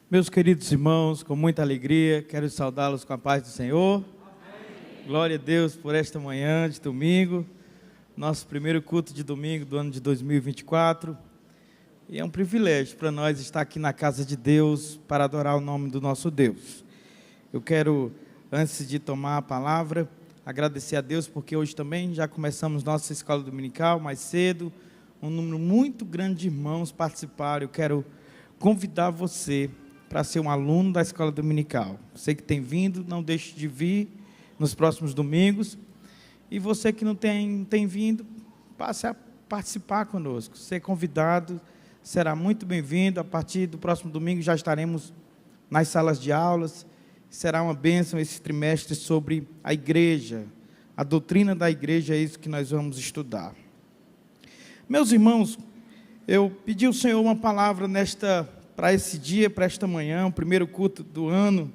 Meus queridos irmãos, com muita alegria, quero saudá-los com a paz do Senhor. Amém. Glória a Deus por esta manhã de domingo, nosso primeiro culto de domingo do ano de 2024. E é um privilégio para nós estar aqui na casa de Deus para adorar o nome do nosso Deus. Eu quero, antes de tomar a palavra, agradecer a Deus porque hoje também já começamos nossa escola dominical mais cedo. Um número muito grande de irmãos participaram. Eu quero convidar você para ser um aluno da escola dominical. Você que tem vindo, não deixe de vir nos próximos domingos. E você que não tem vindo, passe a participar conosco. Ser convidado, será muito bem-vindo. A partir do próximo domingo já estaremos nas salas de aulas. Será uma bênção esse trimestre sobre a igreja. A doutrina da igreja é isso que nós vamos estudar. Meus irmãos, eu pedi ao Senhor uma palavra para esse dia, para esta manhã, o primeiro culto do ano,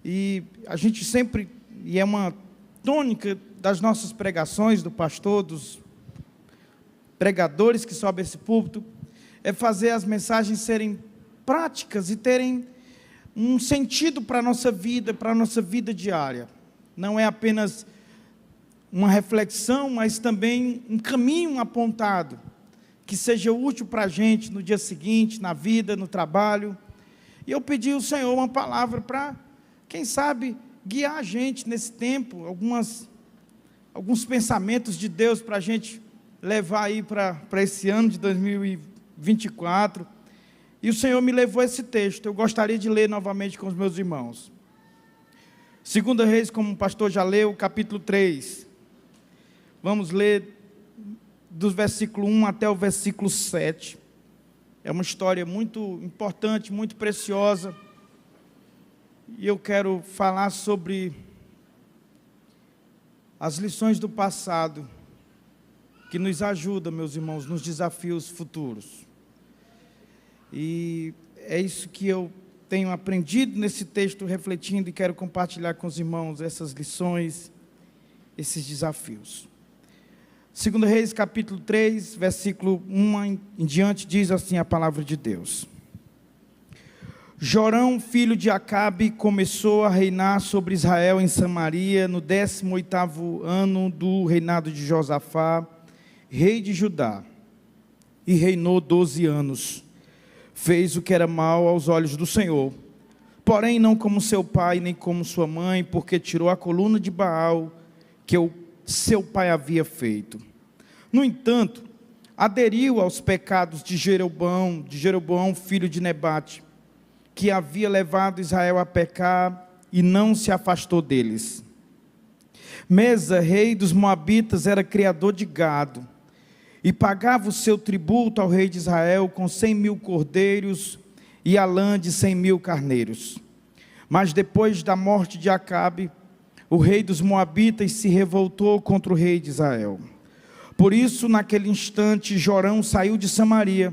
e a gente sempre, e é uma tônica das nossas pregações, do pastor, dos pregadores que sobem esse púlpito, é fazer as mensagens serem práticas e terem um sentido para a nossa vida diária. Não é apenas uma reflexão, mas também um caminho apontado, que seja útil para a gente no dia seguinte, na vida, no trabalho. E eu pedi ao Senhor uma palavra para, quem sabe, guiar a gente nesse tempo, alguns pensamentos de Deus para a gente levar aí para esse ano de 2024. E o Senhor me levou a esse texto. Eu gostaria de ler novamente com os meus irmãos. 2 Reis, como o pastor já leu, capítulo 3. Vamos ler do versículo 1 até o versículo 7, é uma história muito importante, muito preciosa, e eu quero falar sobre as lições do passado, que nos ajudam, meus irmãos, nos desafios futuros, e é isso que eu tenho aprendido nesse texto, refletindo, e quero compartilhar com os irmãos essas lições, esses desafios. 2 Reis, capítulo 3, versículo 1 em diante, diz assim a palavra de Deus. Jorão, filho de Acabe, começou a reinar sobre Israel em Samaria, no 18º ano do reinado de Josafá, rei de Judá, e reinou 12 anos. Fez o que era mal aos olhos do Senhor, porém não como seu pai, nem como sua mãe, porque tirou a coluna de Baal, que seu pai havia feito. No entanto, aderiu aos pecados de Jeroboão, filho de Nebate, que havia levado Israel a pecar e não se afastou deles. Mesa, rei dos Moabitas, era criador de gado e pagava o seu tributo ao rei de Israel com 100.000 cordeiros e a lã de 100.000 carneiros. Mas depois da morte de Acabe, o rei dos Moabitas se revoltou contra o rei de Israel. Por isso, naquele instante, Jorão saiu de Samaria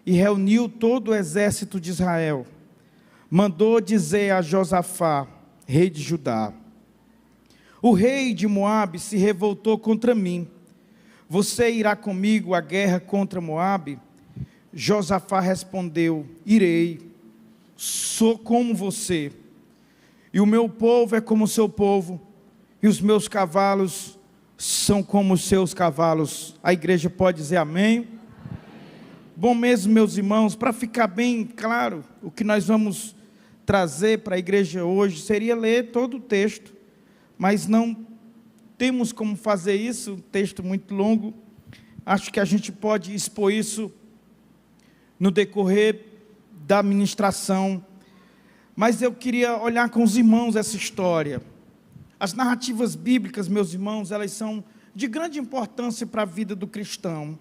e reuniu todo o exército de Israel. Mandou dizer a Josafá, rei de Judá: o rei de Moabe se revoltou contra mim. Você irá comigo à guerra contra Moabe? Josafá respondeu: irei. Sou como você, e o meu povo é como o seu povo, e os meus cavalos são como os seus cavalos. A igreja pode dizer amém? Amém. Bom mesmo, meus irmãos, para ficar bem claro, o que nós vamos trazer para a igreja hoje, seria ler todo o texto, mas não temos como fazer isso, um texto muito longo. Acho que a gente pode expor isso no decorrer da ministração, mas eu queria olhar com os irmãos essa história. As narrativas bíblicas, meus irmãos, elas são de grande importância para a vida do cristão.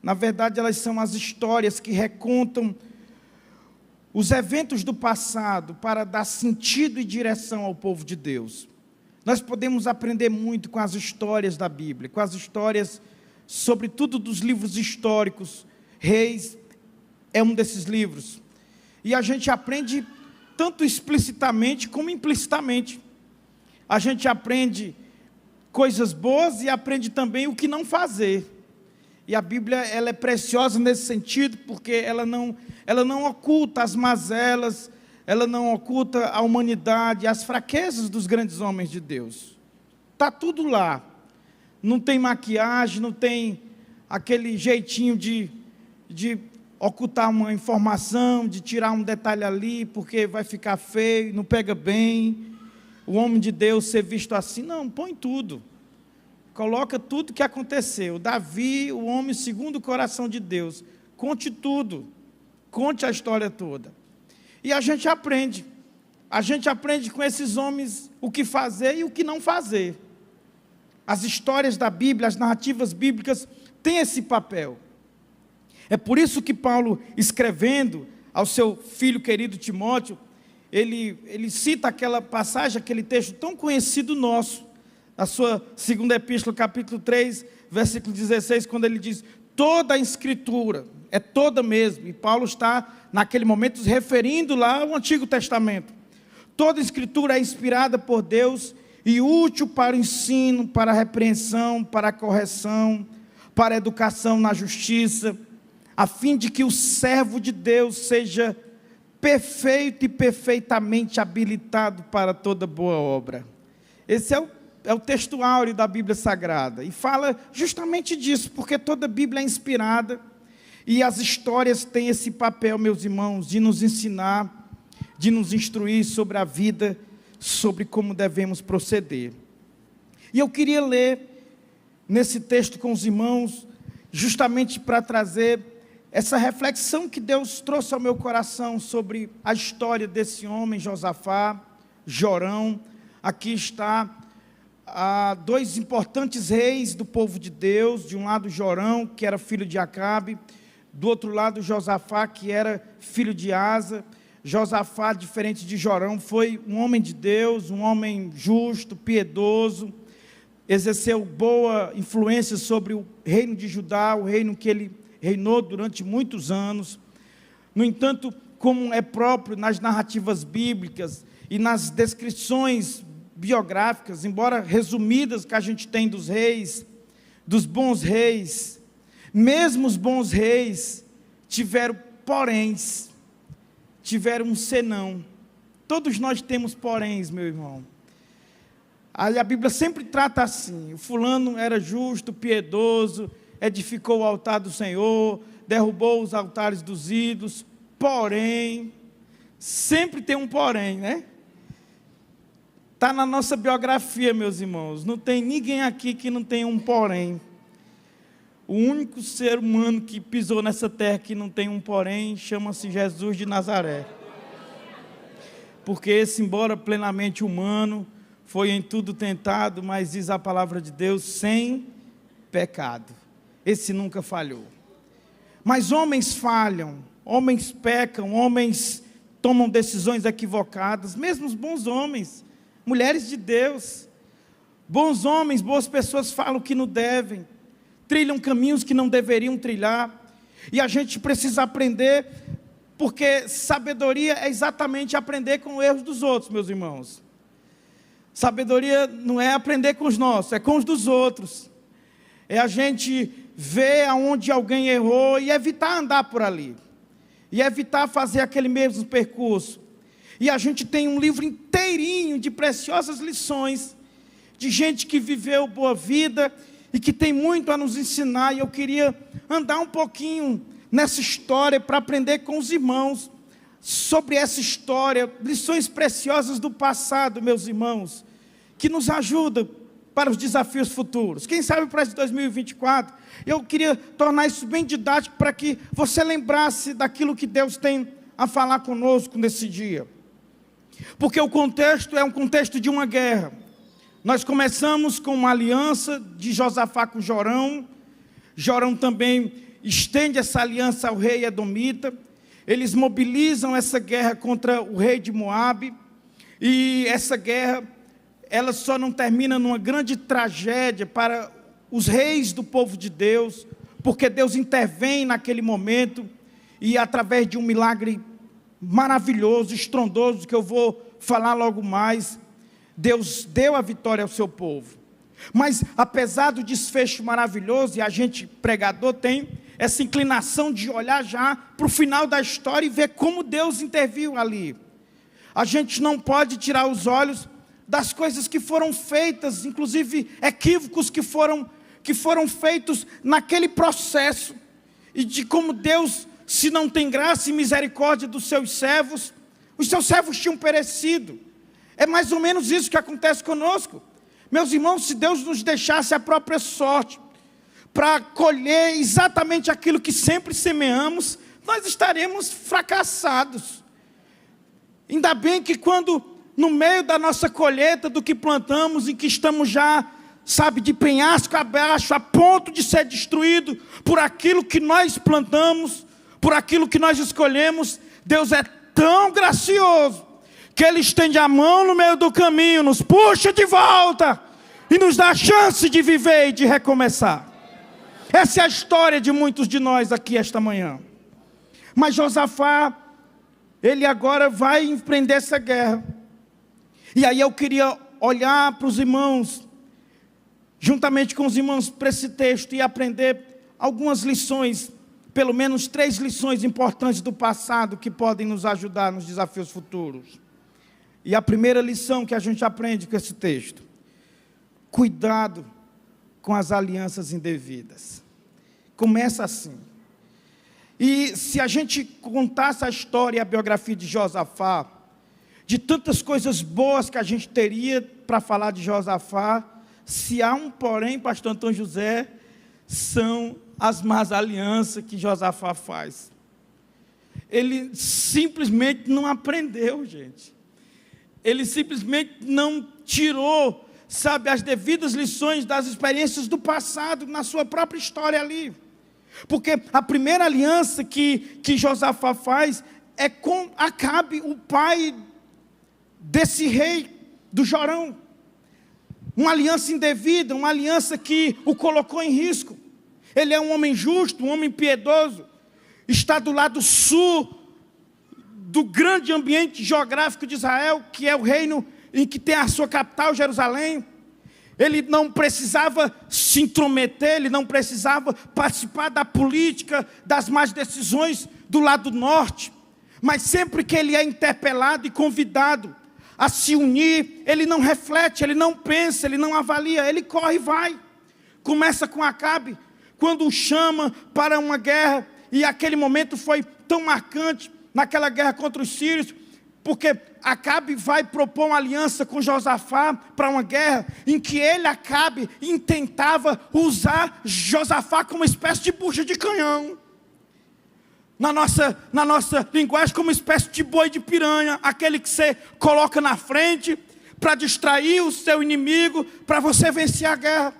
Na verdade, elas são as histórias que recontam os eventos do passado para dar sentido e direção ao povo de Deus. Nós podemos aprender muito com as histórias da Bíblia, com as histórias, sobretudo dos livros históricos. Reis é um desses livros. E a gente aprende tanto explicitamente como implicitamente. A gente aprende coisas boas e aprende também o que não fazer. E a Bíblia, ela é preciosa nesse sentido, porque ela não oculta as mazelas, ela não oculta a humanidade, as fraquezas dos grandes homens de Deus. Está tudo lá. Não tem maquiagem, não tem aquele jeitinho de ocultar uma informação, de tirar um detalhe ali, porque vai ficar feio, não pega bem. O homem de Deus ser visto assim, não, põe tudo. Coloca tudo que aconteceu. Davi, o homem segundo o coração de Deus. Conte tudo. Conte a história toda. E a gente aprende. A gente aprende com esses homens o que fazer e o que não fazer. As histórias da Bíblia, as narrativas bíblicas têm esse papel. É por isso que Paulo, escrevendo ao seu filho querido Timóteo, ele cita aquela passagem, aquele texto tão conhecido nosso, a sua segunda epístola, capítulo 3, versículo 16, quando ele diz, toda a escritura, é toda mesmo, e Paulo está naquele momento se referindo lá ao Antigo Testamento, toda a escritura é inspirada por Deus e útil para o ensino, para a repreensão, para a correção, para a educação na justiça, a fim de que o servo de Deus seja perfeito e perfeitamente habilitado para toda boa obra. Esse é o texto áureo da Bíblia Sagrada, e fala justamente disso, porque toda a Bíblia é inspirada, e as histórias têm esse papel, meus irmãos, de nos ensinar, de nos instruir sobre a vida, sobre como devemos proceder. E eu queria ler nesse texto com os irmãos, justamente para trazer essa reflexão que Deus trouxe ao meu coração sobre a história desse homem, Josafá, Jorão. Aqui está dois importantes reis do povo de Deus, de um lado Jorão, que era filho de Acabe, do outro lado Josafá, que era filho de Asa. Josafá, diferente de Jorão, foi um homem de Deus, um homem justo, piedoso, exerceu boa influência sobre o reino de Judá, o reino que ele reinou durante muitos anos. No entanto, como é próprio nas narrativas bíblicas e nas descrições biográficas, embora resumidas, que a gente tem dos reis, dos bons reis, mesmo os bons reis tiveram poréns, tiveram um senão. Todos nós temos poréns, meu irmão. Aí a Bíblia sempre trata assim, o fulano era justo, piedoso, edificou o altar do Senhor, derrubou os altares dos ídolos, porém, sempre tem um porém, né? Está na nossa biografia, meus irmãos, não tem ninguém aqui que não tenha um porém. O único ser humano que pisou nessa terra que não tem um porém, chama-se Jesus de Nazaré. Porque esse, embora plenamente humano, foi em tudo tentado, mas diz a palavra de Deus, sem pecado. Esse nunca falhou. Mas homens falham, homens pecam, homens tomam decisões equivocadas, mesmo os bons homens, mulheres de Deus, bons homens, boas pessoas falam que não devem, trilham caminhos que não deveriam trilhar, e a gente precisa aprender, porque sabedoria é exatamente aprender com os erros dos outros, meus irmãos. Sabedoria não é aprender com os nossos, é com os dos outros. É a gente ver aonde alguém errou e evitar andar por ali. E evitar fazer aquele mesmo percurso. E a gente tem um livro inteirinho de preciosas lições, de gente que viveu boa vida e que tem muito a nos ensinar. E eu queria andar um pouquinho nessa história para aprender com os irmãos sobre essa história, lições preciosas do passado, meus irmãos, que nos ajudam para os desafios futuros. Quem sabe para esse 2024, eu queria tornar isso bem didático para que você lembrasse daquilo que Deus tem a falar conosco nesse dia. Porque o contexto é um contexto de uma guerra. Nós começamos com uma aliança de Josafá com Jorão. Jorão também estende essa aliança ao rei edomita. Eles mobilizam essa guerra contra o rei de Moabe. E essa guerra, ela só não termina numa grande tragédia para os reis do povo de Deus, porque Deus intervém naquele momento, e através de um milagre maravilhoso, estrondoso, que eu vou falar logo mais, Deus deu a vitória ao seu povo. Mas apesar do desfecho maravilhoso, e a gente, pregador, tem essa inclinação de olhar já para o final da história e ver como Deus interviu ali. A gente não pode tirar os olhos das coisas que foram feitas, inclusive equívocos que foram feitos naquele processo, e de como Deus, se não tem graça e misericórdia dos seus servos, os seus servos tinham perecido. É mais ou menos isso que acontece conosco. Meus irmãos, se Deus nos deixasse a própria sorte para colher exatamente aquilo que sempre semeamos, nós estaremos fracassados. Ainda bem que quando, no meio da nossa colheita, do que plantamos, em que estamos já, de penhasco abaixo, a ponto de ser destruído por aquilo que nós plantamos, por aquilo que nós escolhemos, Deus é tão gracioso, que Ele estende a mão no meio do caminho, nos puxa de volta, e nos dá a chance de viver e de recomeçar. Essa é a história de muitos de nós aqui esta manhã. Mas Josafá, ele agora vai empreender essa guerra. E aí eu queria olhar para os irmãos, juntamente com os irmãos, para esse texto e aprender algumas lições, pelo menos 3 lições importantes do passado que podem nos ajudar nos desafios futuros. E a primeira lição que a gente aprende com esse texto: cuidado com as alianças indevidas. Começa assim. E se a gente contasse a história e a biografia de Josafá, de tantas coisas boas que a gente teria para falar de Josafá, se há um porém, pastor Antônio José, são as más alianças que Josafá faz. Ele simplesmente não aprendeu, gente. Ele simplesmente não tirou, as devidas lições das experiências do passado, na sua própria história ali. Porque a primeira aliança que Josafá faz é com Acabe, o pai desse rei do Jorão. Uma aliança indevida, uma aliança que o colocou em risco. Ele é um homem justo, um homem piedoso, está do lado sul do grande ambiente geográfico de Israel, que é o reino em que tem a sua capital, Jerusalém. Ele não precisava se intrometer, ele não precisava participar da política, das más decisões do lado norte. Mas sempre que ele é interpelado e convidado a se unir, ele não reflete, ele não pensa, ele não avalia, ele corre e vai. Começa com Acabe, quando o chama para uma guerra, e aquele momento foi tão marcante, naquela guerra contra os sírios, porque Acabe vai propor uma aliança com Josafá para uma guerra, em que ele, Acabe, intentava usar Josafá como uma espécie de bucha de canhão. Na nossa linguagem, como uma espécie de boi de piranha, aquele que você coloca na frente para distrair o seu inimigo, para você vencer a guerra.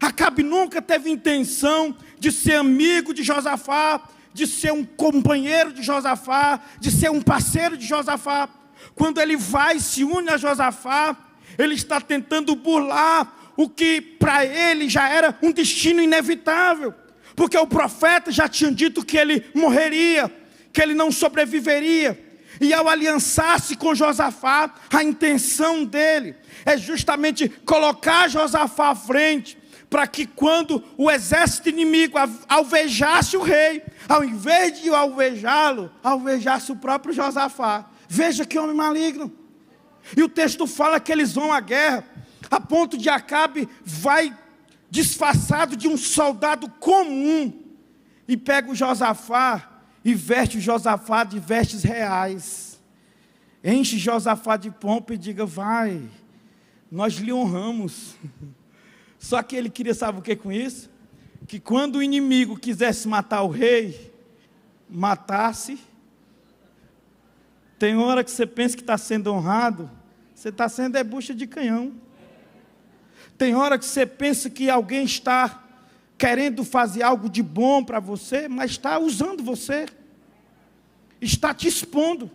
Acabe nunca teve intenção de ser amigo de Josafá, de ser um companheiro de Josafá, de ser um parceiro de Josafá. Quando ele vai e se une a Josafá, ele está tentando burlar o que para ele já era um destino inevitável, porque o profeta já tinha dito que ele morreria, que ele não sobreviveria. E ao aliançar-se com Josafá, a intenção dele é justamente colocar Josafá à frente, para que quando o exército inimigo alvejasse o rei, ao invés de alvejá-lo, alvejasse o próprio Josafá. Veja que homem maligno. E o texto fala que eles vão à guerra, a ponto de Acabe vai disfarçado de um soldado comum, e pega o Josafá e veste o Josafá de vestes reais. Enche Josafá de pompa e diga: vai, nós lhe honramos. Só que ele queria, sabe o que com isso? Que quando o inimigo quisesse matar o rei, matasse. Tem hora que você pensa que está sendo honrado, você está sendo bucha de canhão. Tem hora que você pensa que alguém está querendo fazer algo de bom para você, mas está usando você, está te expondo,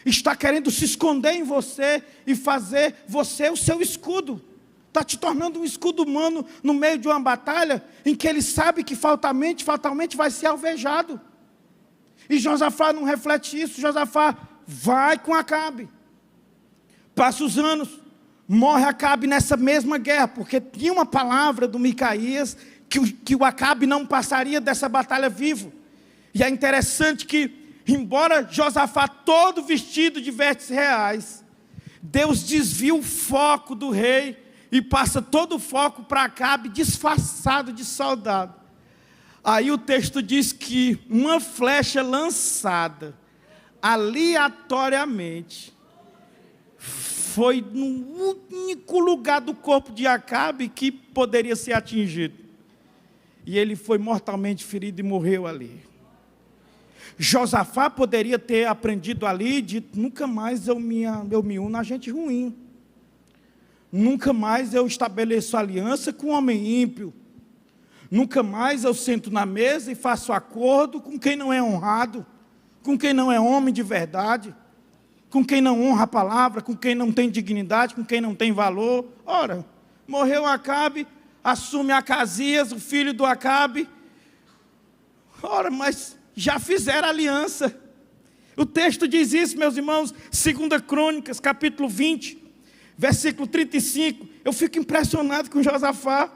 está querendo se esconder em você e fazer você o seu escudo. Está te tornando um escudo humano no meio de uma batalha em que ele sabe que fatalmente vai ser alvejado. E Josafá não reflete isso. Josafá vai com Acabe. Passa os anos, morre Acabe nessa mesma guerra, porque tinha uma palavra do Micaías que o Acabe não passaria dessa batalha vivo. E é interessante que, embora Josafá todo vestido de vestes reais, Deus desvia o foco do rei e passa todo o foco para Acabe disfarçado de soldado. Aí o texto diz que uma flecha lançada aleatoriamente foi no único lugar do corpo de Acabe que poderia ser atingido. E ele foi mortalmente ferido e morreu ali. Josafá poderia ter aprendido ali de nunca mais eu me uno a gente ruim. Nunca mais eu estabeleço aliança com homem ímpio. Nunca mais eu sento na mesa e faço acordo com quem não é honrado, com quem não é homem de verdade, com quem não honra a palavra, com quem não tem dignidade, com quem não tem valor. Ora, morreu Acabe, assume Acasias, o filho do Acabe. Ora, mas já fizeram aliança. O texto diz isso, meus irmãos, 2 Crônicas, capítulo 20, versículo 35. Eu fico impressionado com Josafá.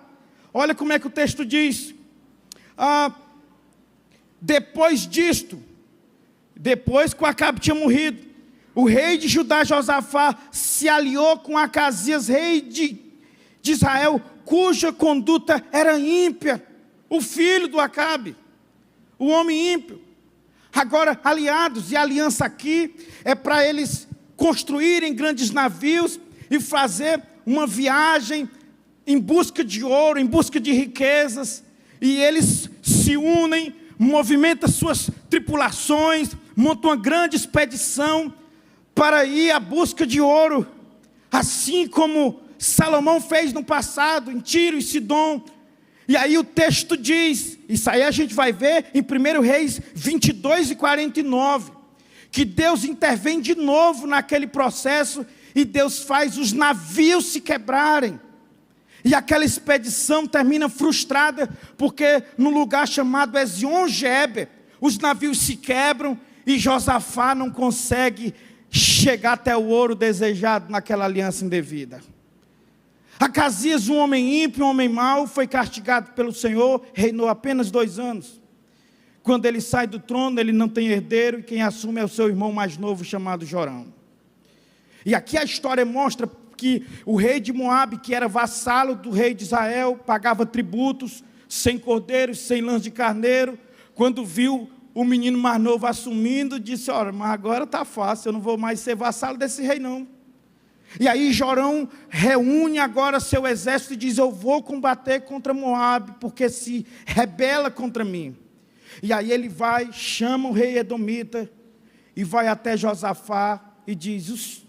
Olha como é que o texto diz. Depois disto, depois que o Acabe tinha morrido, o rei de Judá, Josafá, se aliou com Acasias, rei de Israel, cuja conduta era ímpia, o filho do Acabe, o homem ímpio. Agora, aliados, e aliança aqui é para eles construírem grandes navios e fazer uma viagem em busca de ouro, em busca de riquezas, e eles se unem, movimentam suas tripulações, montam uma grande expedição para ir à busca de ouro, assim como Salomão fez no passado, em Tiro e Sidom. E aí o texto diz, isso aí a gente vai ver em 1 Reis 22 e 49, que Deus intervém de novo naquele processo, e Deus faz os navios se quebrarem. E aquela expedição termina frustrada, porque no lugar chamado Ezion-Geber, os navios se quebram, e Josafá não consegue chegar até o ouro desejado naquela aliança indevida. Acasias, um homem ímpio, um homem mau, foi castigado pelo Senhor, reinou apenas 2 anos. Quando ele sai do trono, ele não tem herdeiro, e quem assume é o seu irmão mais novo, chamado Jorão. E aqui a história mostra que o rei de Moabe, que era vassalo do rei de Israel, pagava tributos, 100 cordeiros, 100 lãs de carneiro. Quando viu o menino mais novo assumindo, disse: olha, mas agora está fácil, eu não vou mais ser vassalo desse rei não. E aí Jorão reúne agora seu exército e diz: eu vou combater contra Moabe, porque se rebela contra mim. E aí ele vai, chama o rei edomita, e vai até Josafá, e diz: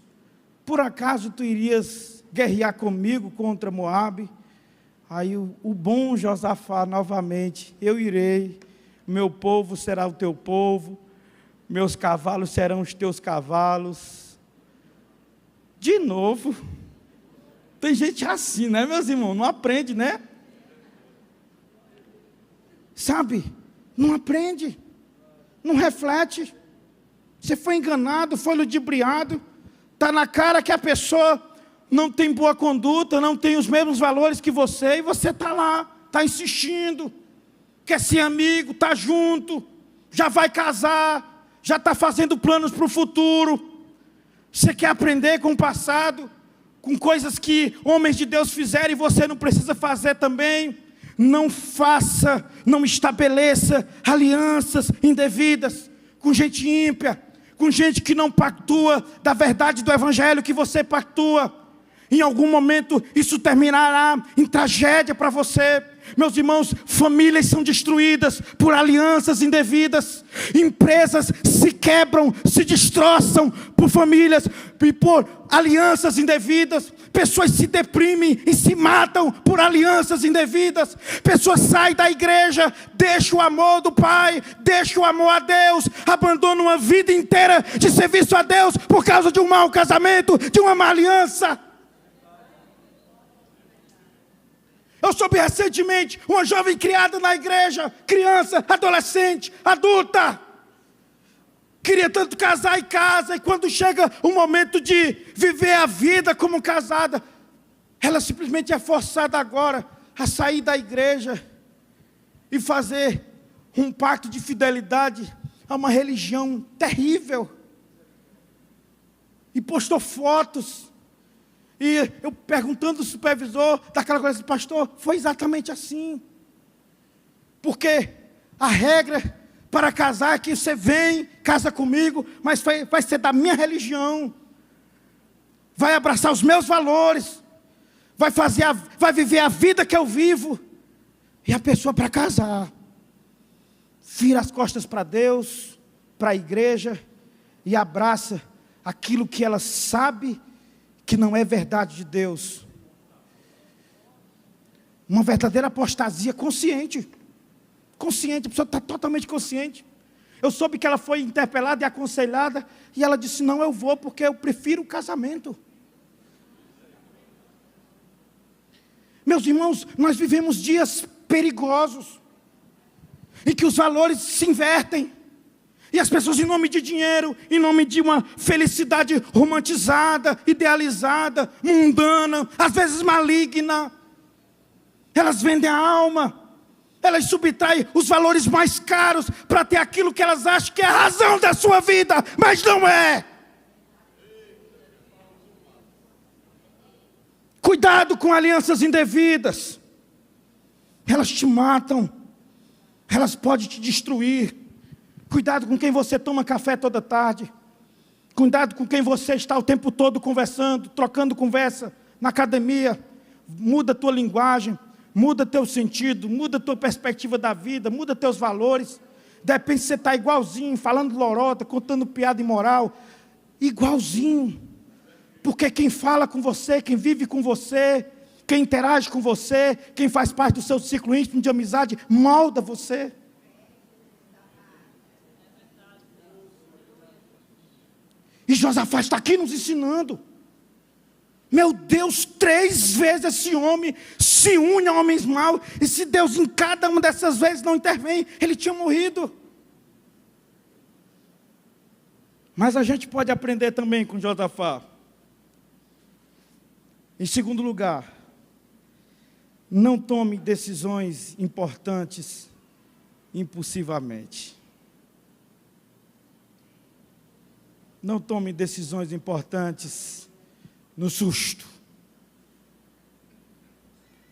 por acaso tu irias guerrear comigo contra Moabe? Aí o bom Josafá novamente: eu irei, meu povo será o teu povo, meus cavalos serão os teus cavalos. De novo, tem gente assim, né, meus irmãos? Não aprende, né? Sabe, não aprende, não reflete. Você foi enganado, foi ludibriado. Está na cara que a pessoa não tem boa conduta, não tem os mesmos valores que você, e você está lá, está insistindo, quer ser amigo, está junto, já vai casar, já está fazendo planos para o futuro. Você quer aprender com o passado, com coisas que homens de Deus fizeram e você não precisa fazer também. Não faça, não estabeleça alianças indevidas com gente ímpia, com gente que não pactua da verdade do evangelho que você pactua. Em algum momento isso terminará em tragédia para você. Meus irmãos, famílias são destruídas por alianças indevidas. Empresas se quebram, se destroçam por famílias e por alianças indevidas. Pessoas se deprimem e se matam por alianças indevidas. Pessoas saem da igreja, deixam o amor do Pai, deixam o amor a Deus, abandonam uma vida inteira de serviço a Deus por causa de um mau casamento, de uma má aliança. Eu soube recentemente uma jovem criada na igreja, criança, adolescente, adulta. Queria tanto casar e casa, e quando chega o momento de viver a vida como casada, ela simplesmente é forçada agora a sair da igreja e fazer um pacto de fidelidade a uma religião terrível. E postou fotos. E eu perguntando ao supervisor daquela coisa, pastor, foi exatamente assim. Porque a regra para casar é que você vem, casa comigo, mas vai ser da minha religião. Vai abraçar os meus valores. Vai viver a vida que eu vivo. E a pessoa para casar vira as costas para Deus, para a igreja, e abraça aquilo que ela sabe que não é verdade de Deus. Uma verdadeira apostasia consciente. Consciente, a pessoa está totalmente consciente. Eu soube que ela foi interpelada e aconselhada, e ela disse, não, eu vou porque eu prefiro o casamento. Meus irmãos, nós vivemos dias perigosos, em que os valores se invertem, e as pessoas, em nome de dinheiro, em nome de uma felicidade romantizada, idealizada, mundana, às vezes maligna, elas vendem a alma, elas subtraem os valores mais caros para ter aquilo que elas acham que é a razão da sua vida, mas não é. Cuidado com alianças indevidas, elas te matam, elas podem te destruir. Cuidado com quem você toma café toda tarde. Cuidado com quem você está o tempo todo conversando, trocando conversa na academia. Muda a tua linguagem, muda teu sentido, muda a tua perspectiva da vida, muda teus valores. De repente você está igualzinho, falando lorota, contando piada imoral. Igualzinho. Porque quem fala com você, quem vive com você, quem interage com você, quem faz parte do seu ciclo íntimo de amizade, molda você. E Josafá está aqui nos ensinando. Meu Deus, 3 vezes esse homem se une a homens maus. E se Deus em cada uma dessas vezes não intervém, ele tinha morrido. Mas a gente pode aprender também com Josafá. Em segundo lugar, não tome decisões importantes impulsivamente. Não tome decisões importantes no susto.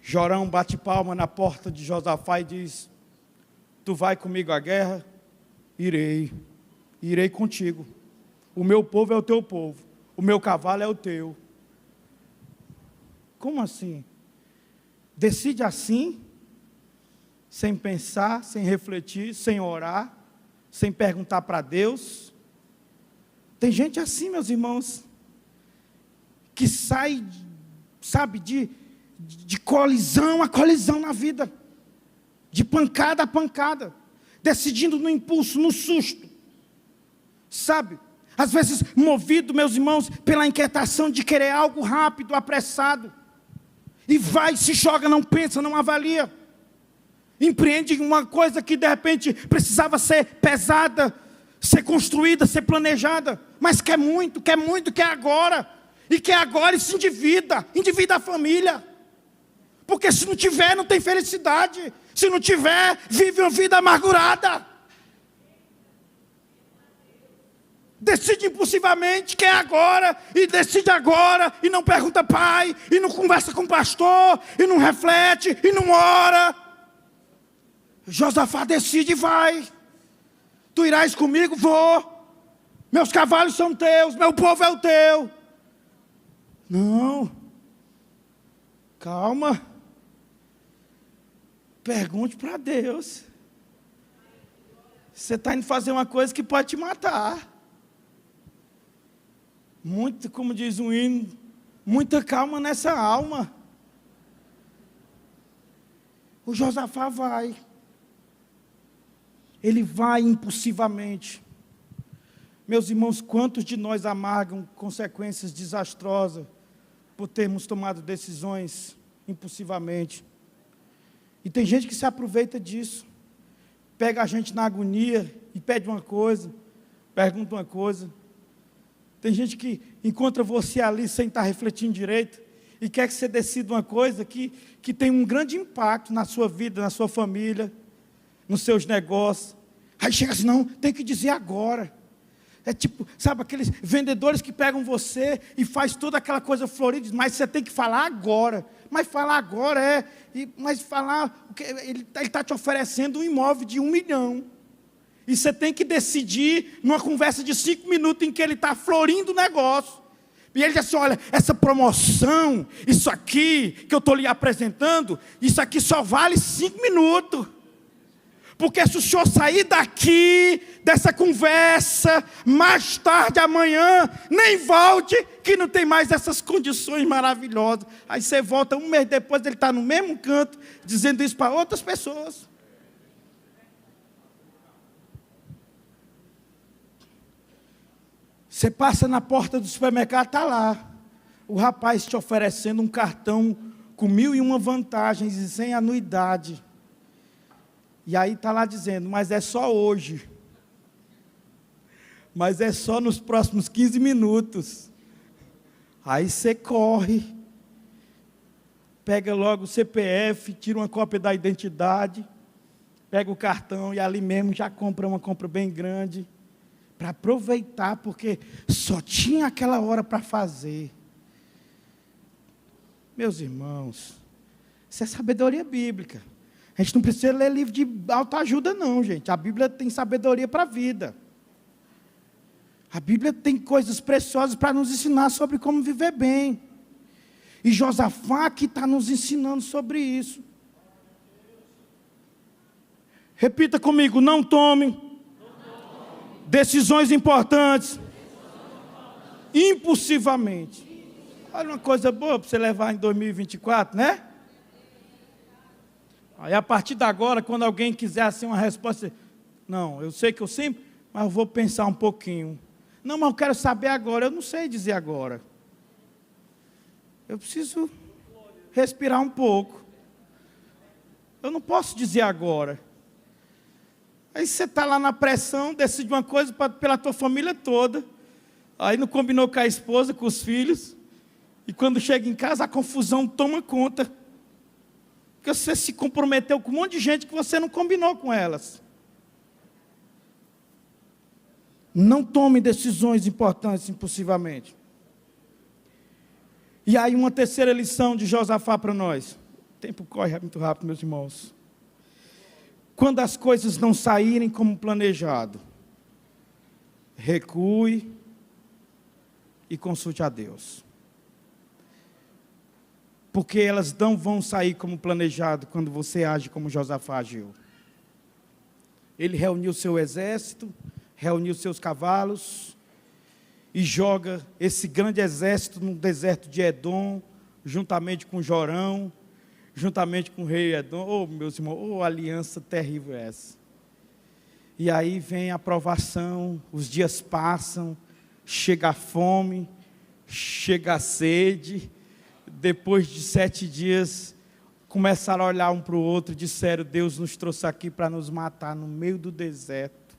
Jorão bate palma na porta de Josafá e diz, tu vai comigo à guerra? Irei contigo. O meu povo é o teu povo, o meu cavalo é o teu. Como assim? Decide assim, sem pensar, sem refletir, sem orar, sem perguntar para Deus. Tem gente assim, meus irmãos, que sai, sabe, de colisão a colisão na vida, de pancada a pancada, decidindo no impulso, no susto, sabe? Às vezes movido, meus irmãos, pela inquietação de querer algo rápido, apressado, e vai, se joga, não pensa, não avalia, empreende uma coisa que de repente precisava ser pesada, ser construída, ser planejada, mas quer muito, quer agora, e se endivida a família, porque se não tiver, não tem felicidade, se não tiver, vive uma vida amargurada, decide impulsivamente, quer agora, e decide agora, e não pergunta pai, e não conversa com o pastor, e não reflete, e não ora. Josafá decide e vai. Tu irás comigo? Vou. Meus cavalos são teus, meu povo é o teu. Não. Calma. Pergunte para Deus. Você está indo fazer uma coisa que pode te matar. Muito, como diz um hino, muita calma nessa alma. O Josafá vai. Ele vai impulsivamente. Meus irmãos, quantos de nós amargam consequências desastrosas por termos tomado decisões impulsivamente? E tem gente que se aproveita disso. Pega a gente na agonia e pede uma coisa, Pergunta uma coisa. Tem gente que encontra você ali sem estar refletindo direito e quer que você decida uma coisa que tem um grande impacto na sua vida, na sua família, nos seus negócios. Aí chega assim, não, tem que dizer agora. É tipo, sabe, aqueles vendedores que pegam você e faz toda aquela coisa florida, mas você tem que falar agora. Mas falar agora mas falar, ele está te oferecendo um imóvel de 1 milhão. E você tem que decidir numa conversa de 5 minutos em que ele está florindo o negócio. E ele diz assim, olha, essa promoção, isso aqui que eu estou lhe apresentando, isso aqui só vale 5 minutos. Porque se o senhor sair daqui, dessa conversa, mais tarde, amanhã, nem volte, que não tem mais essas condições maravilhosas. Aí você volta 1 mês depois, ele está no mesmo canto, dizendo isso para outras pessoas. Você passa na porta do supermercado, está lá. O rapaz te oferecendo um cartão com 1001 vantagens e sem anuidade. E aí está lá dizendo, mas é só hoje. Mas é só nos próximos 15 minutos. Aí você corre, pega logo o CPF, tira uma cópia da identidade, pega o cartão e ali mesmo já compra uma compra bem grande, para aproveitar, porque só tinha aquela hora para fazer. Meus irmãos, isso é sabedoria bíblica. A gente não precisa ler livro de autoajuda não, gente. A Bíblia tem sabedoria para a vida. A Bíblia tem coisas preciosas para nos ensinar sobre como viver bem. E Josafá aqui está nos ensinando sobre isso. Repita comigo, não tome decisões importantes impulsivamente. Olha uma coisa boa para você levar em 2024, né? Aí a partir de agora, quando alguém quiser assim uma resposta, não, eu sei que eu sempre, mas eu vou pensar um pouquinho. Não, mas eu quero saber agora, eu não sei dizer agora. Eu preciso respirar um pouco. Eu não posso dizer agora. Aí você está lá na pressão, decide uma coisa pela tua família toda. Aí não combinou com a esposa, com os filhos. E quando chega em casa, a confusão toma conta. Porque você se comprometeu com um monte de gente que você não combinou com elas. Não tome decisões importantes impulsivamente. E aí uma terceira lição de Josafá para nós. O tempo corre muito rápido, meus irmãos. Quando as coisas não saírem como planejado, recue e consulte a Deus. Porque elas não vão sair como planejado quando você age como Josafá agiu. Ele reuniu seu exército, reuniu seus cavalos e joga esse grande exército no deserto de Edom, juntamente com Jorão, juntamente com o rei Edom. Oh, meus irmãos, aliança terrível essa. E aí vem a provação, os dias passam, chega a fome, chega a sede. Depois de 7 dias, começaram a olhar um para o outro e disseram, Deus nos trouxe aqui para nos matar no meio do deserto.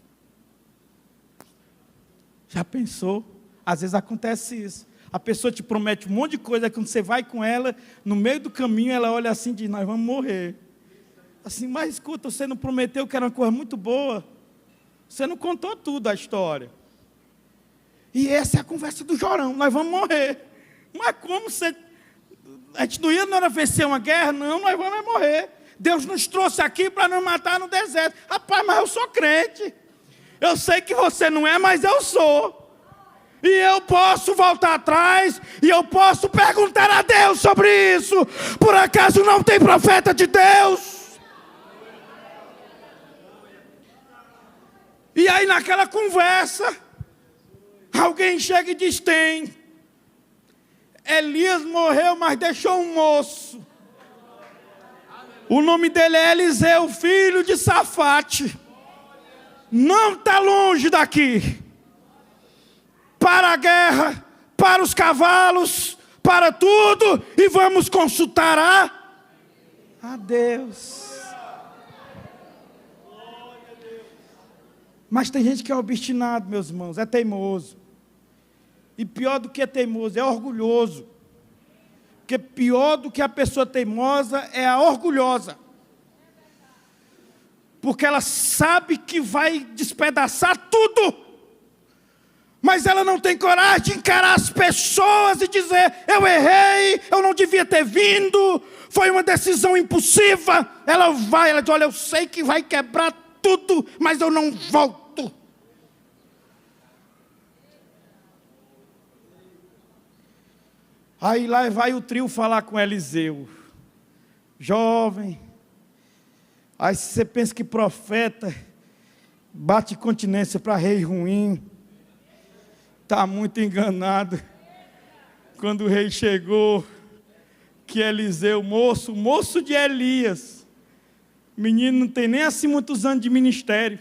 Já pensou? Às vezes acontece isso. A pessoa te promete um monte de coisa, quando você vai com ela, no meio do caminho, ela olha assim e diz, nós vamos morrer. Assim, mas escuta, você não prometeu que era uma coisa muito boa? Você não contou tudo a história. E essa é a conversa do Jorão, nós vamos morrer. Mas como você... A gente não ia vencer uma guerra? Não, nós vamos morrer. Deus nos trouxe aqui para nos matar no deserto. Rapaz, mas eu sou crente. Eu sei que você não é, mas eu sou. E eu posso voltar atrás, e eu posso perguntar a Deus sobre isso. Por acaso não tem profeta de Deus? E aí naquela conversa, alguém chega e diz, tem. Elias morreu, mas deixou um moço. O nome dele é Eliseu, filho de Safate. Não está longe daqui. Para a guerra, para os cavalos, para tudo. E vamos consultar a Deus. Mas tem gente que é obstinado, meus irmãos, é teimoso. E pior do que é teimoso, é orgulhoso. Porque pior do que a pessoa teimosa é a orgulhosa. Porque ela sabe que vai despedaçar tudo. Mas ela não tem coragem de encarar as pessoas e dizer: eu errei, eu não devia ter vindo, foi uma decisão impulsiva. Ela diz: olha, eu sei que vai quebrar tudo, mas eu não volto. Aí lá vai o trio falar com Eliseu. Jovem. Aí você pensa que profeta bate continência para rei ruim. Está muito enganado. Quando o rei chegou, que Eliseu, moço de Elias, menino não tem nem assim muitos anos de ministério,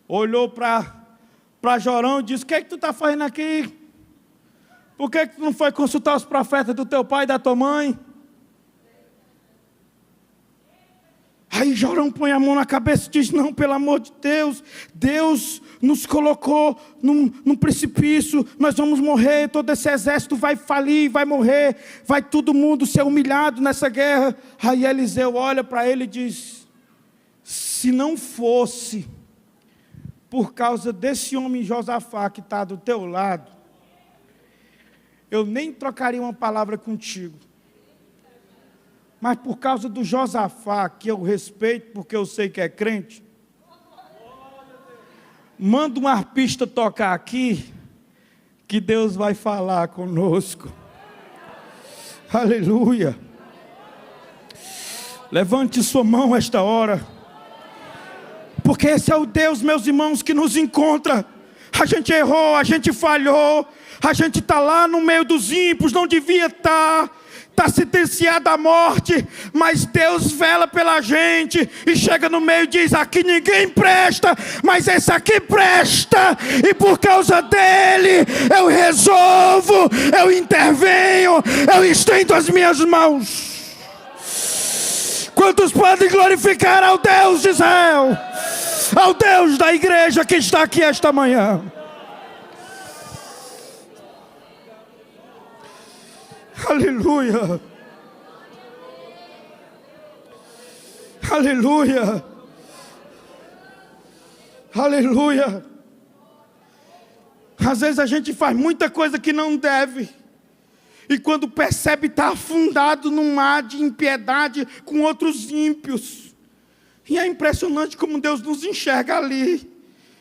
olhou para Jorão e disse: o que é que tu está fazendo aqui? Por que tu não foi consultar os profetas do teu pai e da tua mãe? Aí Jorão põe a mão na cabeça e diz: não, pelo amor de Deus, Deus nos colocou num precipício, nós vamos morrer, todo esse exército vai falir, vai morrer, vai todo mundo ser humilhado nessa guerra. Aí Eliseu olha para ele e diz: se não fosse por causa desse homem Josafá que está do teu lado, eu nem trocaria uma palavra contigo. Mas por causa do Josafá, que eu respeito, porque eu sei que é crente, manda um arpista tocar aqui, que Deus vai falar conosco. Aleluia. Levante sua mão esta hora, porque esse é o Deus, meus irmãos, que nos encontra. A gente errou, a gente falhou, a gente está lá no meio dos ímpios, não devia estar. Está sentenciado à morte, mas Deus vela pela gente e chega no meio e diz: aqui ninguém presta, mas esse aqui presta, e por causa dele eu resolvo, eu intervenho, eu estendo as minhas mãos. Quantos podem glorificar ao Deus de Israel, ao Deus da igreja que está aqui esta manhã? Aleluia, aleluia, aleluia. Às vezes a gente faz muita coisa que não deve, e quando percebe está afundado num mar de impiedade com outros ímpios, e é impressionante como Deus nos enxerga ali,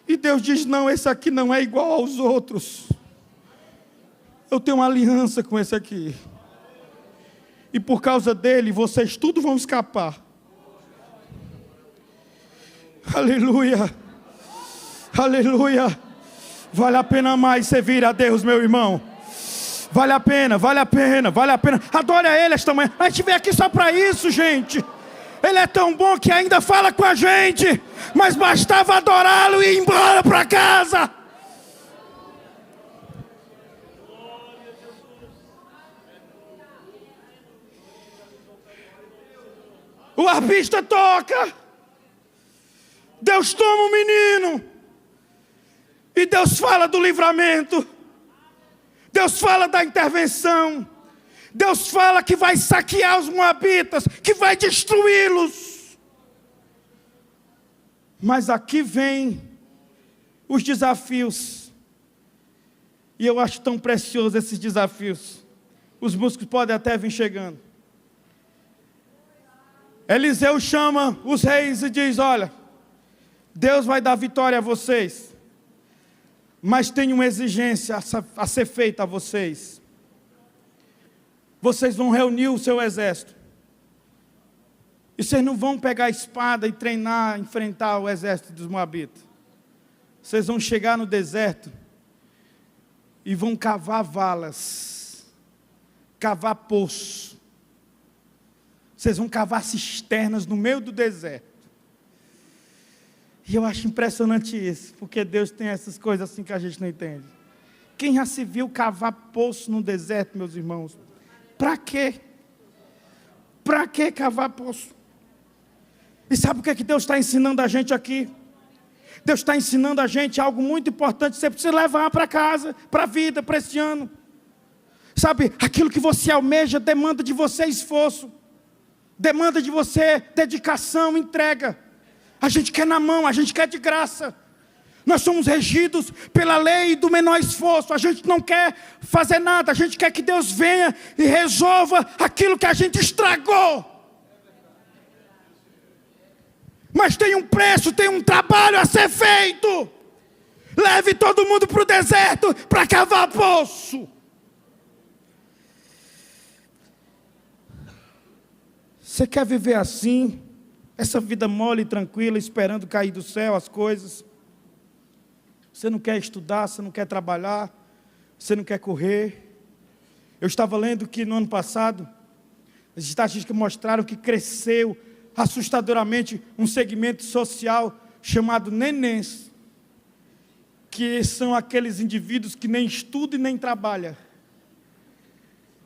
e Deus diz: não, esse aqui não é igual aos outros, eu tenho uma aliança com esse aqui. E por causa dele, vocês tudo vão escapar. Aleluia. Aleluia. Vale a pena mais servir a Deus, meu irmão. Vale a pena, vale a pena, vale a pena. Adore a Ele esta manhã. A gente veio aqui só para isso, gente. Ele é tão bom que ainda fala com a gente. Mas bastava adorá-lo e ir embora para casa. O arpista toca, Deus toma o menino, e Deus fala do livramento, Deus fala da intervenção, Deus fala que vai saquear os moabitas, que vai destruí-los. Mas aqui vem os desafios, e eu acho tão precioso esses desafios. Os músicos podem até vir chegando. Eliseu chama os reis e diz: olha, Deus vai dar vitória a vocês, mas tem uma exigência a ser feita a vocês. Vocês vão reunir o seu exército, e vocês não vão pegar a espada e treinar, enfrentar o exército dos moabitas. Vocês vão chegar no deserto e vão cavar valas, cavar poços. Vocês vão cavar cisternas no meio do deserto. E eu acho impressionante isso, porque Deus tem essas coisas assim que a gente não entende. Quem já se viu cavar poço no deserto, meus irmãos? Para quê? Para que cavar poço? E sabe o que é que Deus está ensinando a gente aqui? Deus está ensinando a gente algo muito importante. Você precisa levar para casa, para a vida, para este ano. Sabe, aquilo que você almeja demanda de você esforço. Demanda de você dedicação, entrega. A gente quer na mão, a gente quer de graça. Nós somos regidos pela lei do menor esforço. A gente não quer fazer nada. A gente quer que Deus venha e resolva aquilo que a gente estragou. Mas tem um preço, tem um trabalho a ser feito. Leve todo mundo para o deserto para cavar poço. Você quer viver assim? Essa vida mole e tranquila, esperando cair do céu as coisas? Você não quer estudar, você não quer trabalhar, você não quer correr? Eu estava lendo que no ano passado, as estatísticas mostraram que cresceu assustadoramente um segmento social chamado nenéns, que são aqueles indivíduos que nem estudam e nem trabalham.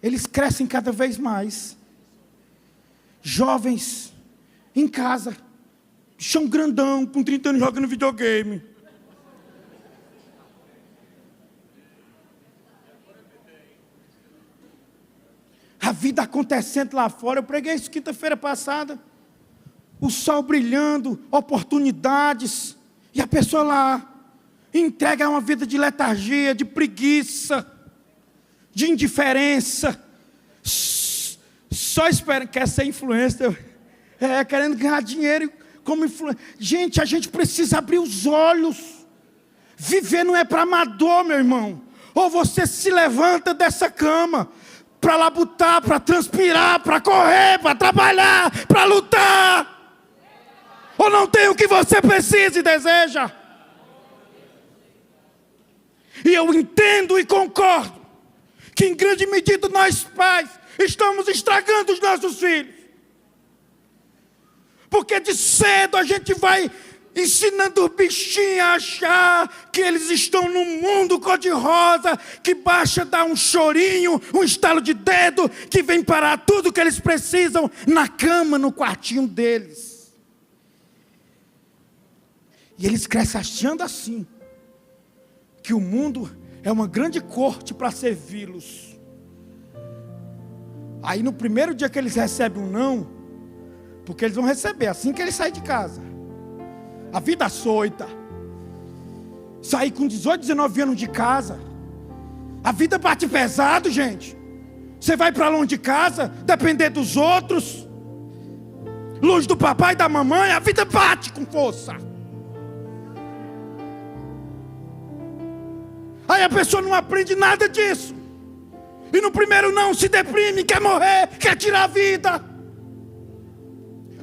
Eles crescem cada vez mais. Jovens, em casa, chão grandão, com 30 anos jogando videogame. A vida acontecendo lá fora. Eu preguei isso quinta-feira passada. O sol brilhando, oportunidades. E a pessoa lá entrega uma vida de letargia, de preguiça, de indiferença. Só espera, quer ser influencer, querendo ganhar dinheiro como influencer. Gente, a gente precisa abrir os olhos. Viver não é para amador, meu irmão. Ou você se levanta dessa cama para labutar, para transpirar, para correr, para trabalhar, para lutar. Ou não tem o que você precisa e deseja. E eu entendo e concordo que em grande medida nós pais estamos estragando os nossos filhos. Porque de cedo a gente vai ensinando o bichinho a achar que eles estão num mundo cor-de-rosa, que basta dar um chorinho, um estalo de dedo, que vem parar tudo que eles precisam na cama, no quartinho deles. E eles crescem achando assim, que o mundo é uma grande corte para servi-los. Aí no primeiro dia que eles recebem um não, porque eles vão receber assim que eles saem de casa. A vida açoita. Sair com 18, 19 anos de casa. A vida bate pesado, gente. Você vai para longe de casa, depender dos outros. Longe do papai e da mamãe, a vida bate com força. Aí a pessoa não aprende nada disso. E no primeiro não se deprime, quer morrer, quer tirar a vida.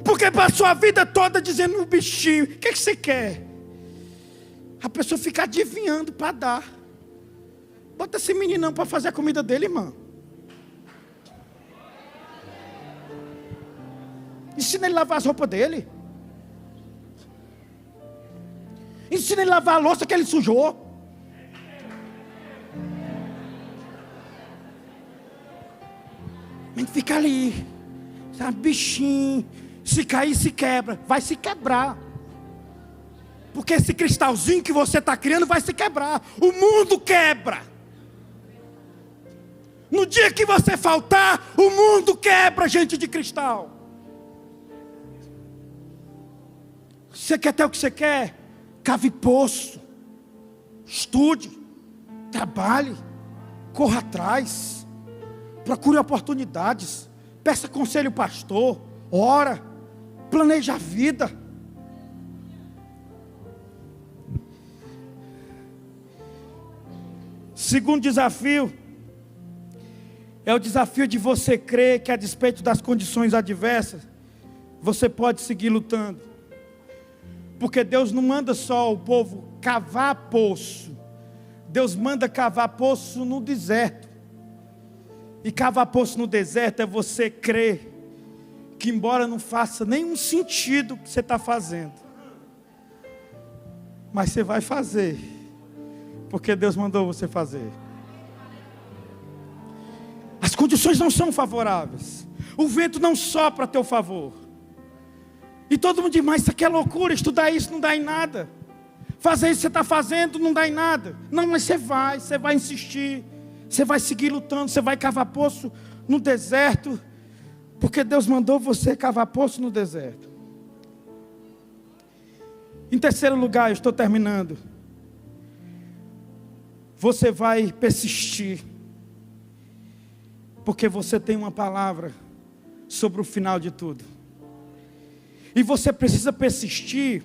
Porque passou a vida toda dizendo no bichinho, o que você quer? A pessoa fica adivinhando para dar. Bota esse meninão para fazer a comida dele, irmão. Ensina ele a lavar as roupas dele. Ensina ele a lavar a louça que ele sujou. Tem que ficar ali, sabe, bichinho. Se cair, se quebra. Vai se quebrar. Porque esse cristalzinho que você está criando vai se quebrar. O mundo quebra. No dia que você faltar, o mundo quebra, gente de cristal. Você quer ter o que você quer? Cave poço. Estude. Trabalhe. Corra atrás. Procure oportunidades. Peça conselho pastor. Ora. Planeja a vida. Segundo desafio é o desafio de você crer que a despeito das condições adversas, você pode seguir lutando. Porque Deus não manda só o povo cavar poço. Deus manda cavar poço no deserto. E cavar poço no deserto é você crer que embora não faça nenhum sentido o que você está fazendo, mas você vai fazer, porque Deus mandou você fazer. As condições não são favoráveis, o vento não sopra a teu favor, e todo mundo diz, mas isso aqui é loucura, estudar isso não dá em nada. fazer isso que você está fazendo não dá em nada. Não, mas você vai insistir, você vai seguir lutando, você vai cavar poço no deserto, porque Deus mandou você cavar poço no deserto. Em terceiro lugar, eu estou terminando. Você vai persistir, porque você tem uma palavra sobre o final de tudo. E você precisa persistir,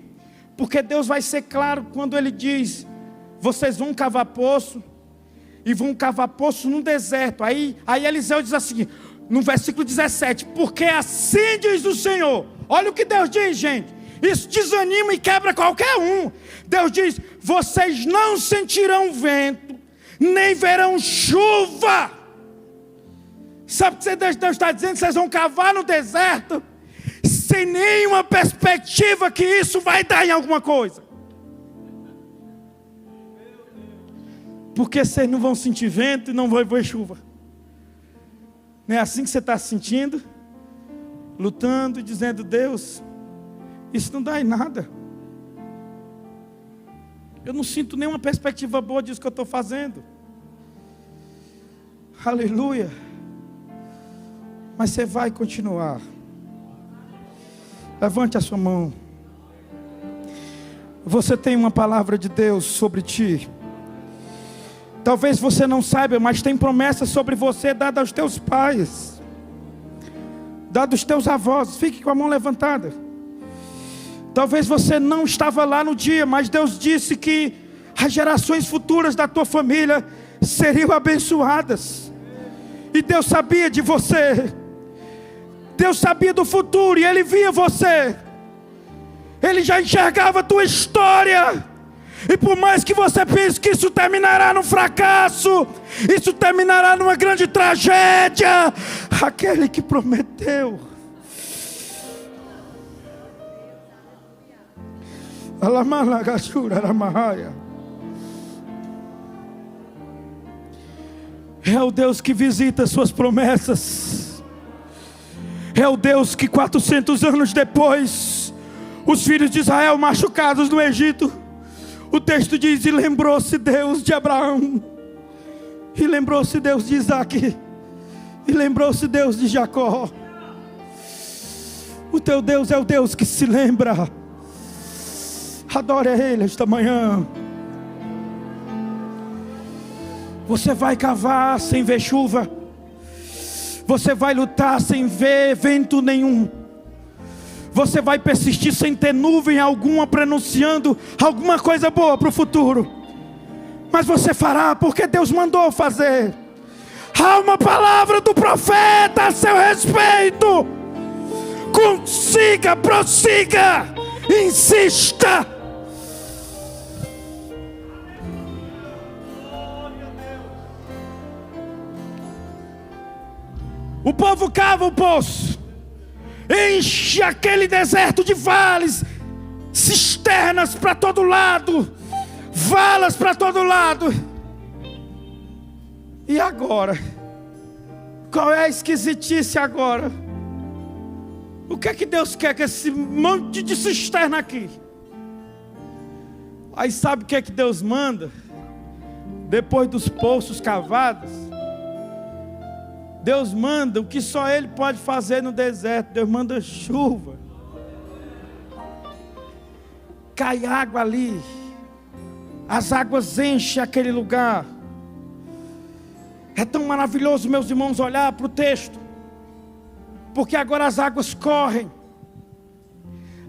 porque Deus vai ser claro quando Ele diz: vocês vão cavar poço, e vão cavar poço no deserto. Aí Eliseu diz assim, no versículo 17: porque assim diz o Senhor. Olha o que Deus diz, gente. Isso desanima e quebra qualquer um. Deus diz: vocês não sentirão vento, nem verão chuva. Sabe o que Deus está dizendo? Vocês vão cavar no deserto, sem nenhuma perspectiva que isso vai dar em alguma coisa. Porque vocês não vão sentir vento e não vão ver chuva. Não é assim que você está se sentindo? Lutando e dizendo: Deus, isso não dá em nada. Eu não sinto nenhuma perspectiva boa disso que eu estou fazendo. Aleluia. Mas você vai continuar. Levante a sua mão. Você tem uma palavra de Deus sobre ti. Talvez você não saiba, mas tem promessa sobre você dada aos teus pais, dada aos teus avós. Fique com a mão levantada. Talvez você não estava lá no dia, mas Deus disse que as gerações futuras da tua família seriam abençoadas. E Deus sabia de você. Deus sabia do futuro e Ele via você. Ele já enxergava a tua história. E por mais que você pense que isso terminará num fracasso, isso terminará numa grande tragédia, aquele que prometeu é o Deus que visita suas promessas. É o Deus que 400 anos depois, os filhos de Israel machucados no Egito, o texto diz: e lembrou-se Deus de Abraão, e lembrou-se Deus de Isaac, e lembrou-se Deus de Jacó. O teu Deus é o Deus que se lembra. Adore a Ele esta manhã. Você vai cavar sem ver chuva. Você vai lutar sem ver vento nenhum. Você vai persistir sem ter nuvem alguma pronunciando alguma coisa boa para o futuro. Mas você fará porque Deus mandou fazer. Há uma palavra do profeta a seu respeito. Consiga, prossiga, insista. O povo cava o poço, enche aquele deserto de vales, cisternas para todo lado, valas para todo lado. E agora? Qual é a esquisitice agora? O que é que Deus quer com esse monte de cisterna aqui? Aí sabe o que é que Deus manda? Depois dos poços cavados, Deus manda o que só Ele pode fazer no deserto. Deus manda chuva. Cai água ali. As águas enchem aquele lugar. É tão maravilhoso, meus irmãos, olhar para o texto. Porque agora as águas correm.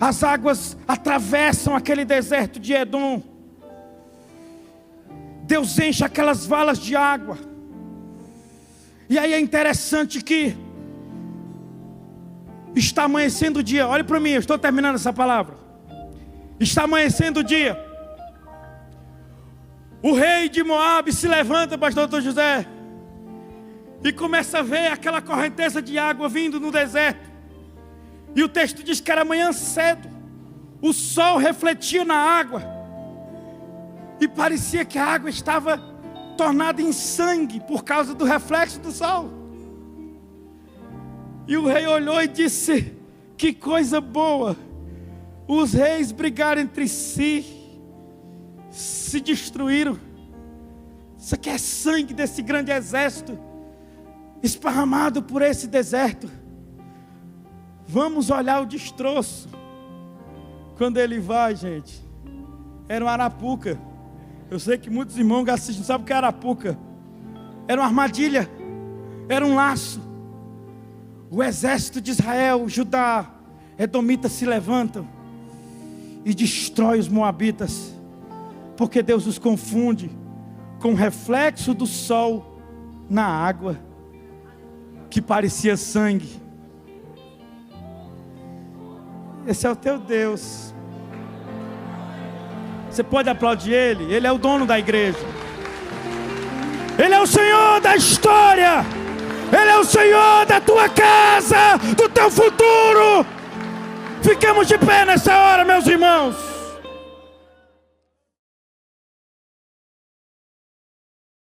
As águas atravessam aquele deserto de Edom. Deus enche aquelas valas de água. E aí é interessante que está amanhecendo o dia. Olhe para mim, eu estou terminando essa palavra. Está amanhecendo o dia. O rei de Moabe se levanta, pastor Dr. José, e começa a ver aquela correnteza de água vindo no deserto. E o texto diz que era manhã cedo. O sol refletia na água. E parecia que a água estava tornada em sangue por causa do reflexo do sol. E o rei olhou e disse: que coisa boa, os reis brigaram entre si se destruíram. Isso aqui é sangue desse grande exército esparramado por esse deserto. Vamos olhar o destroço. Quando ele vai, gente, era uma arapuca. Eu sei que muitos irmãos que assistem sabem o que é arapuca. Era uma armadilha, era um laço. O exército de Israel, Judá, Edomita se levantam e destrói os moabitas, porque Deus os confunde com o reflexo do sol na água, que parecia sangue. Esse é o teu Deus. Você pode aplaudir Ele? Ele é o dono da igreja. Ele é o Senhor da história. Ele é o Senhor da tua casa, do teu futuro. Fiquemos de pé nessa hora, meus irmãos.